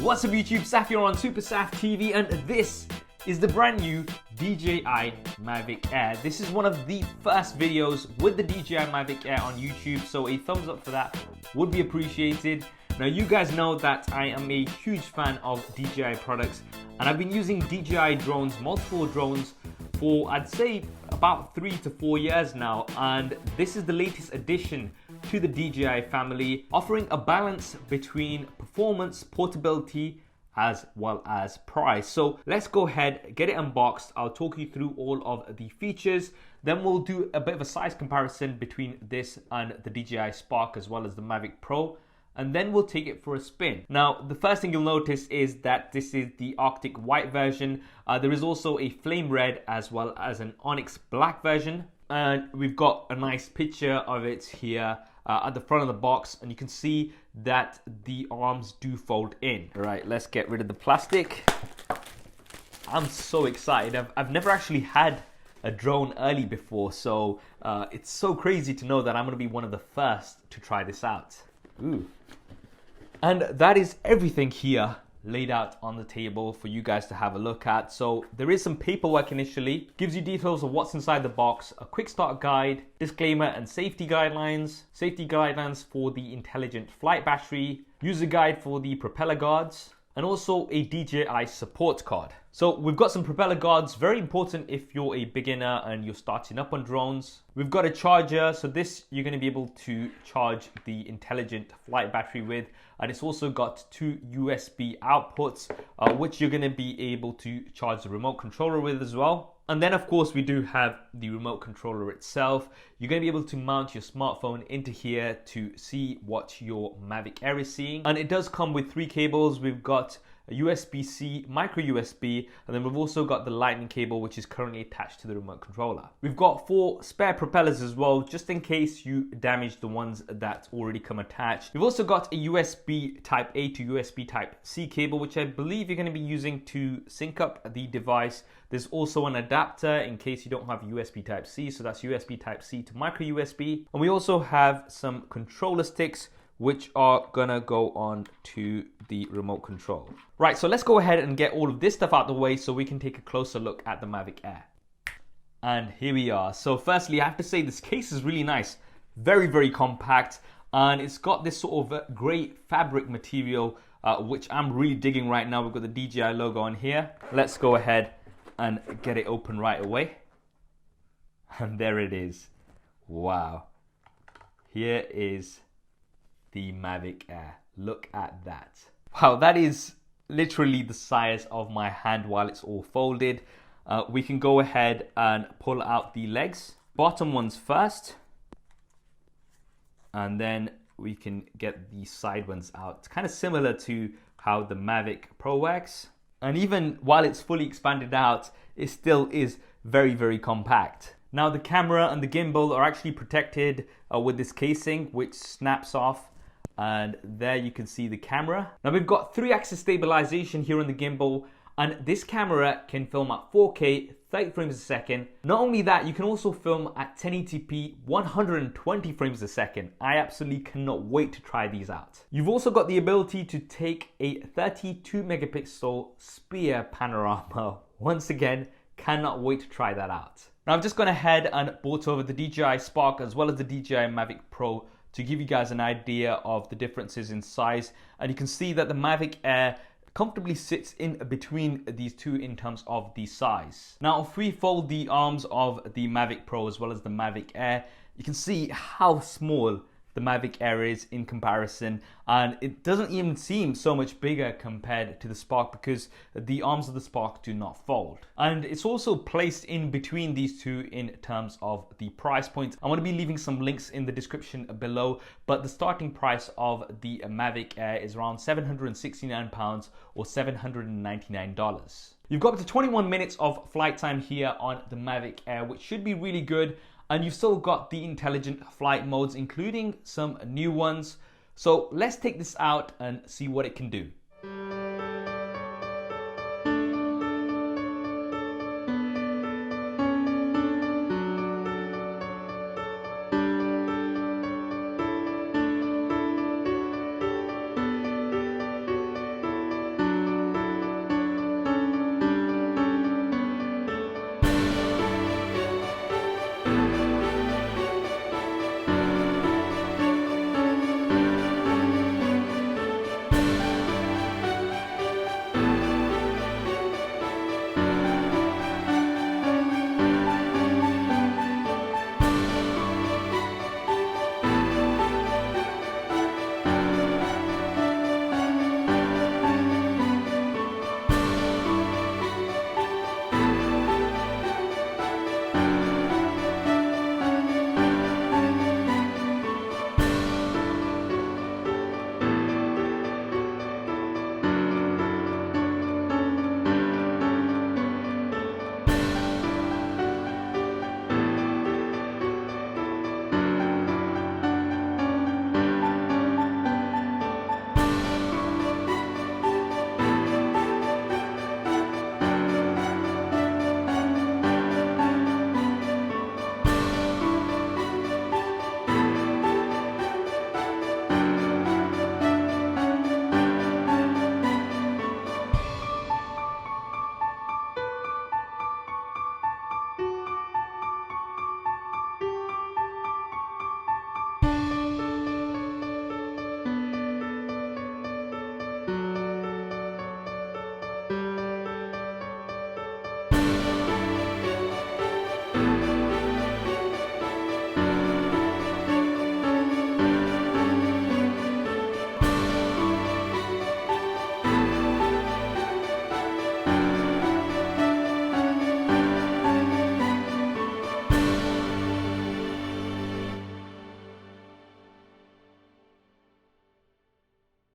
What's up YouTube, Saf here on SuperSaf TV, and this is the brand new DJI Mavic Air. This is one of the first videos with the DJI Mavic Air on YouTube, so a thumbs up for that would be appreciated. Now you guys know that I am a huge fan of DJI products, and I've been using DJI drones, multiple drones, for I'd say about 3 to 4 years now, and this is the latest addition to the DJI family, offering a balance between performance, portability, as well as price. So let's go ahead, get it unboxed. I'll talk you through all of the features. Then we'll do a bit of a size comparison between this and the DJI Spark as well as the Mavic Pro. And then we'll take it for a spin. Now, the first thing you'll notice is that this is the Arctic White version. There is also a Flame Red as well as an Onyx Black version. And we've got a nice picture of it here at the front of the box, and you can see that the arms do fold in. All right, let's get rid of the plastic. I'm so excited. I've never actually had a drone early before, so it's so crazy to know that I'm gonna be one of the first to try this out. Ooh. And that is everything here laid out on the table for you guys to have a look at. So there is some paperwork initially, gives you details of what's inside the box, a quick start guide, disclaimer and safety guidelines for the intelligent flight battery, user guide for the propeller guards, and also a DJI support card. So we've got some propeller guards, very important if you're a beginner and you're starting up on drones. We've got a charger, so this you're going to be able to charge the intelligent flight battery with, and it's also got 2 USB outputs, which you're going to be able to charge the remote controller with as well. And then of course we do have the remote controller itself. You're going to be able to mount your smartphone into here to see what your Mavic Air is seeing. And it does come with 3 cables. We've got a USB-C, micro USB, and then we've also got the lightning cable, which is currently attached to the remote controller. We've got 4 spare propellers as well, just in case you damage the ones that already come attached. We've also got a USB type A to USB type C cable, which I believe you're going to be using to sync up the device. There's also an adapter in case you don't have USB type C, so that's USB type C to micro USB. And we also have some controller sticks, which are gonna go on to the remote control. Right, so let's go ahead and get all of this stuff out of the way so we can take a closer look at the Mavic Air. And here we are. So firstly, I have to say this case is really nice. Very, very compact. And it's got this sort of great fabric material, which I'm really digging right now. We've got the DJI logo on here. Let's go ahead and get it open right away. And there it is. Wow. Here is the Mavic Air. Look at that. Wow, that is literally the size of my hand while it's all folded. We can go ahead and pull out the legs. Bottom ones first. And then we can get the side ones out. It's kind of similar to how the Mavic Pro works. And even while it's fully expanded out, it still is very, very compact. Now the camera and the gimbal are actually protected with this casing, which snaps off. And there you can see the camera. Now we've got 3-axis stabilization here on the gimbal, and this camera can film at 4K 30 frames a second. Not only that, you can also film at 1080p 120 frames a second. I absolutely cannot wait to try these out. You've also got the ability to take a 32 megapixel spear panorama. Once again, cannot wait to try that out. Now I've just gone ahead and bought over the DJI Spark as well as the DJI Mavic Pro to give you guys an idea of the differences in size. And you can see that the Mavic Air comfortably sits in between these two in terms of the size. Now, if we fold the arms of the Mavic Pro as well as the Mavic Air, you can see how small the Mavic Air is in comparison, and it doesn't even seem so much bigger compared to the Spark because the arms of the Spark do not fold. And it's also placed in between these two in terms of the price point. I'm going to be leaving some links in the description below, but the starting price of the Mavic Air is around £769 or $799. You've got up to 21 minutes of flight time here on the Mavic Air, which should be really good. And you've still got the intelligent flight modes, including some new ones. So let's take this out and see what it can do.